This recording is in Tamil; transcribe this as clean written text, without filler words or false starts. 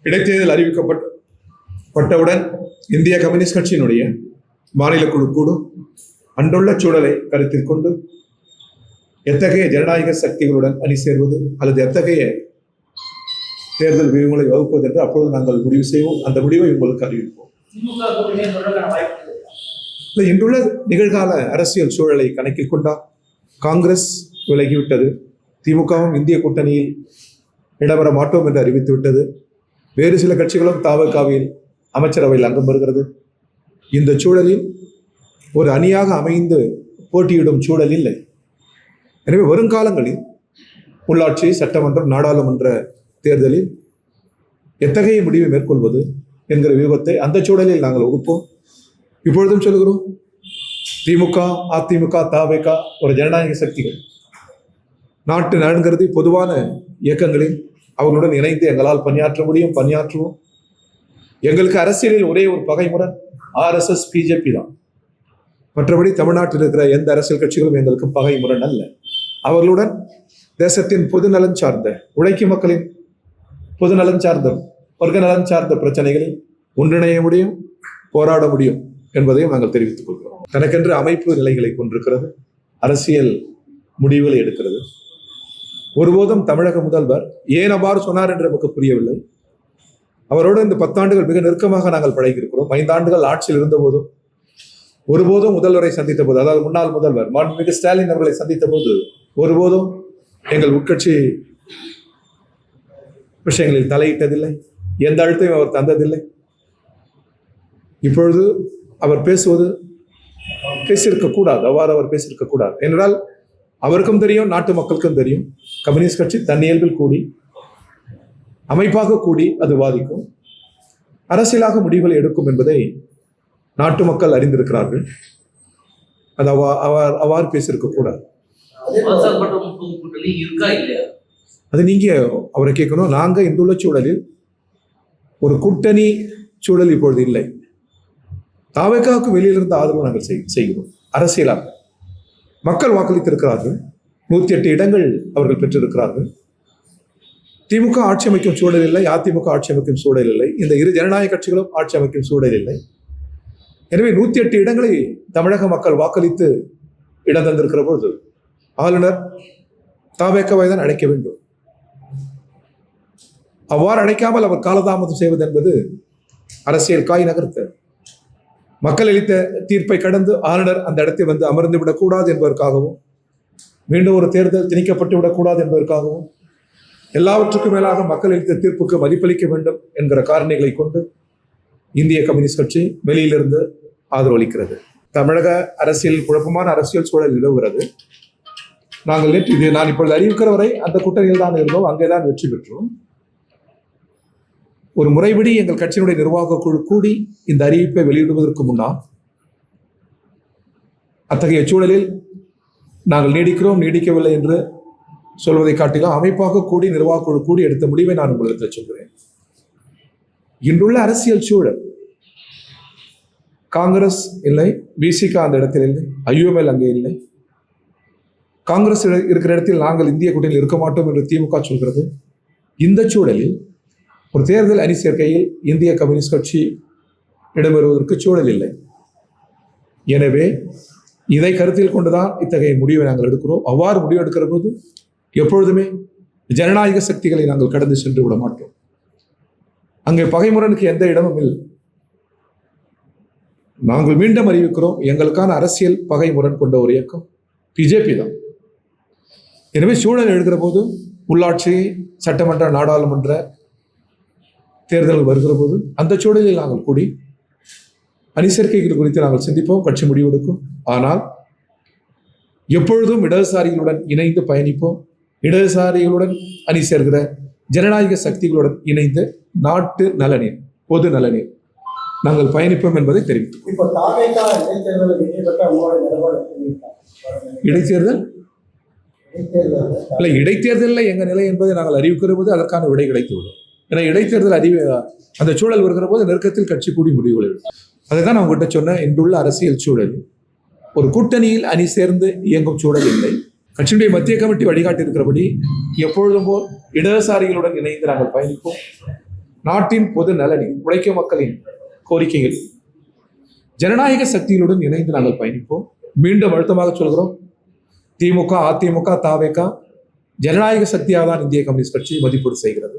இடைத்தேர்தல் அறிவிக்கப்பட்டவுடன் இந்திய கம்யூனிஸ்ட் கட்சியினுடைய மாநில குழு கூடும். அன்றுள்ள சூழலை கருத்தில் கொண்டு எத்தகைய ஜனநாயக சக்திகளுடன் அணி சேர்வது அல்லது எத்தகைய தேர்தல் விதிமுறை வகுப்பது என்று அப்பொழுது நாங்கள் முடிவு செய்வோம். அந்த முடிவை உங்களுக்கு அறிவிப்போம். இன்றுள்ள நிகழ்கால அரசியல் சூழலை கணக்கில் கொண்டால் காங்கிரஸ் விலகிவிட்டது. திமுகவும் இந்திய கூட்டணியில் இடம்பெற மாட்டோம் என்று அறிவித்துவிட்டது. வேறு சில கட்சிகளும் தவிகாவில் அமைச்சரவையில் அங்கம் வருகிறது. இந்த சூழலில் ஒரு அணியாக அமைந்து போட்டியிடும் சூழல் இல்லை. எனவே வருங்காலங்களில் உள்ளாட்சி, சட்டமன்றம், நாடாளுமன்ற தேர்தலில் எத்தகைய முடிவை மேற்கொள்வது என்கிற வியூகத்தை அந்த சூழலில் நாங்கள் வகுப்போம். இப்பொழுதும் சொல்கிறோம், திமுக, அதிமுக, தவிக ஒரு ஜனநாயக சக்திகள். நாட்டு நலன் கருதி பொதுவான இயக்கங்களில் அவர்களுடன் இணைந்து எங்களால் பணியாற்ற முடியும், பணியாற்றுவோம். எங்களுக்கு அரசியலில் ஒரே ஒரு பகைமுரண் RSS, பிஜேபி தான். மற்றபடி தமிழ்நாட்டில் இருக்கிற எந்த அரசியல் கட்சிகளும் எங்களுக்கு பகைமுரண் அல்ல. அவர்களுடன் தேசத்தின் பொது நலன் சார்ந்த, உழைக்கும் மக்களின் பொது நலன் சார்ந்த, வர்க்க நலன் சார்ந்த பிரச்சனைகளில் ஒன்றிணைய முடியும், போராட முடியும் என்பதையும் நாங்கள் தெரிவித்துக் கொள்கிறோம். தனக்கென்று அமைப்பு நிலைகளை கொண்டிருக்கிறது, அரசியல் முடிவுகளை எடுக்கிறது. ஒருபோதும் தமிழக முதல்வர் ஏன் அவ்வாறு சொன்னார் என்று நமக்கு புரியவில்லை. அவரோடு இந்த 10 ஆண்டுகள் மிக நெருக்கமாக நாங்கள் பழகியிருக்கிறோம். 5 ஆண்டுகள் ஆட்சியில் இருந்த போதும் ஒருபோதும் முதல்வரை சந்தித்த போது, அதாவது முன்னாள் முதல்வர் மாண்புமிகு ஸ்டாலின் அவர்களை சந்தித்த போது ஒருபோதும் எங்கள் உட்கட்சி விஷயங்களில் தலையிட்டதில்லை, எந்த அழுத்தையும் அவர் தந்ததில்லை. இப்பொழுது அவர் பேசியிருக்கக்கூடாது, அவ்வாறு அவர் பேசியிருக்கக்கூடாது என்றால் அவருக்கும் தெரியும், நாட்டு மக்களுக்கும் தெரியும், கம்யூனிஸ்ட் கட்சி தன்னியல்பில் கூடி, அமைப்பாக கூடி அது வாதிக்கும், அரசியலாக முடிவுகளை எடுக்கும் என்பதை நாட்டு மக்கள் அறிந்திருக்கிறார்கள். அது அவ்வாறு பேசியிருக்கக்கூடாது. அது நீங்க அவரை கேட்கணும். நாங்க இன்றுள்ள சூழலில் ஒரு கூட்டணி சூழல் இப்பொழுது இல்லை. தவிகாவுக்கு வெளியிலிருந்து ஆதரவு நாங்கள் செய்கிறோம். அரசியலாக மக்கள் வாக்களித்திருக்கிறார்கள். 108 இடங்கள் அவர்கள் பெற்றிருக்கிறார்கள். திமுக ஆட்சி அமைக்கும் சூழல் இல்லை, அதிமுக ஆட்சி அமைக்கும் சூழல் இல்லை, இந்த இரு ஜனநாயக கட்சிகளும் ஆட்சி அமைக்கும் சூழல் இல்லை. எனவே 108 இடங்களை தமிழக மக்கள் வாக்களித்து இடம் தந்திருக்கிற பொழுது ஆளுநர் தவிகாவை தான் அழைக்க வேண்டும். அவ்வாறு அழைக்காமல் அவர் காலதாமதம் செய்வது என்பது அரசியல் காய் நகர்த்த, மக்கள் அளித்த தீர்ப்பை கடந்து ஆளுநர் அந்த இடத்தில் வந்து அமர்ந்து விடக்கூடாது என்பதற்காகவும், மீண்டும் ஒரு தேர்தல் திணிக்கப்பட்டு விடக்கூடாது என்பதற்காகவும், எல்லாவற்றுக்கும் மேலாக மக்கள் அளித்த தீர்ப்புக்கு மதிப்பளிக்க வேண்டும் என்கிற காரணிகளை கொண்டு இந்திய கம்யூனிஸ்ட் கட்சி வெளியிலிருந்து ஆதரவு அளிக்கிறது. தமிழக அரசியல் குழப்பமான அரசியல் சூழல் நிலவுகிறது. நாங்கள் நான் இப்பொழுது அறிவிக்கிற வரை அந்த கூட்டணியில் தான் இருந்தோம், அங்கேதான் வெற்றி பெற்றோம். ஒரு முறைப்படி எங்கள் கட்சியினுடைய நிர்வாக குழு கூடி இந்த அறிவிப்பை வெளியிடுவதற்கு முன்னால் அத்தகைய சூழலில் நாங்கள் நீடிக்கவில்லை என்று சொல்வதை காட்டிலும் அமைப்பாக கூடி, நிர்வாக குழு கூடி எடுத்த முடிவை நான் உங்களுக்கு சொல்கிறேன். இன்றுள்ள அரசியல் சூழல் காங்கிரஸ் இல்லை, விசிக அந்த இடத்தில் இல்லை, IUML அங்கே இல்லை. காங்கிரஸ் இருக்கிற இடத்தில் நாங்கள் இந்திய கூட்டணியில் இருக்க மாட்டோம் என்று திமுக சொல்கிறது. இந்த சூழலில் ஒரு தேர்தல் அணி சேர்க்கையில் இந்திய கம்யூனிஸ்ட் கட்சி இடம்பெறுவதற்கு சூழல் இல்லை. எனவே இதை கருத்தில் கொண்டுதான் இத்தகைய முடிவை நாங்கள் எடுக்கிறோம். அவ்வாறு முடிவு எடுக்கிற போது எப்பொழுதுமே ஜனநாயக சக்திகளை நாங்கள் கடந்து சென்று விட மாட்டோம். அங்கே பகைமுரனுக்கு எந்த இடமும் இல்லை. நாங்கள் மீண்டும் அறிவிக்கிறோம், எங்களுக்கான அரசியல் பகைமுரண் கொண்ட ஒரு இயக்கம் பிஜேபி தான். எனவே சூழல் எழுகிற போது உள்ளாட்சி, சட்டமன்ற, நாடாளுமன்ற தேர்தல் வருகிற போது அந்த சூழலில் நாங்கள் கூடி அணி சேர்க்கைகள் குறித்து நாங்கள் சிந்திப்போம், கட்சி முடிவெடுக்கும். ஆனால் எப்பொழுதும் இடதுசாரிகளுடன் இணைந்து பயணிப்போம். இடதுசாரிகளுடன் அணி சேர்கிற ஜனநாயக சக்திகளுடன் இணைந்து நாட்டு நலனில், பொது நலனில் நாங்கள் பயணிப்போம் என்பதை தெரிவித்தோம். இடைத்தேர்தல் இல்லை, இடைத்தேர்தலில் எங்க நிலை என்பதை நாங்கள் அறிவிக்கிற போது அதற்கான விடை கிடைத்துவிடும். ஏன்னா இடைத்தேர்தல் அந்த சூழல் வருகிற போது நெருக்கத்தில் கட்சி கூடி முடிவுகள் எடுக்கும். அதை தான் நான் உங்கள்கிட்ட சொன்னேன். இன்றுள்ள அரசியல் சூழல் ஒரு கூட்டணியில் அணி சேர்ந்து இயங்கும் சூழல் இல்லை. கட்சியினுடைய மத்திய கமிட்டி வழிகாட்டி இருக்கிறபடி எப்பொழுதும் போல் இடதுசாரிகளுடன் இணைந்து நாங்கள் பயணிப்போம். நாட்டின் பொது நலனில் உழைக்கும் மக்களின் கோரிக்கைகள் ஜனநாயக சக்திகளுடன் இணைந்து நாங்கள் பயணிப்போம். மீண்டும் அழுத்தமாக சொல்கிறோம், திமுக, அதிமுக, தவேக ஜனநாயக சக்தியாக தான் இந்திய கம்யூனிஸ்ட் கட்சி மதிப்பீடு செய்கிறது.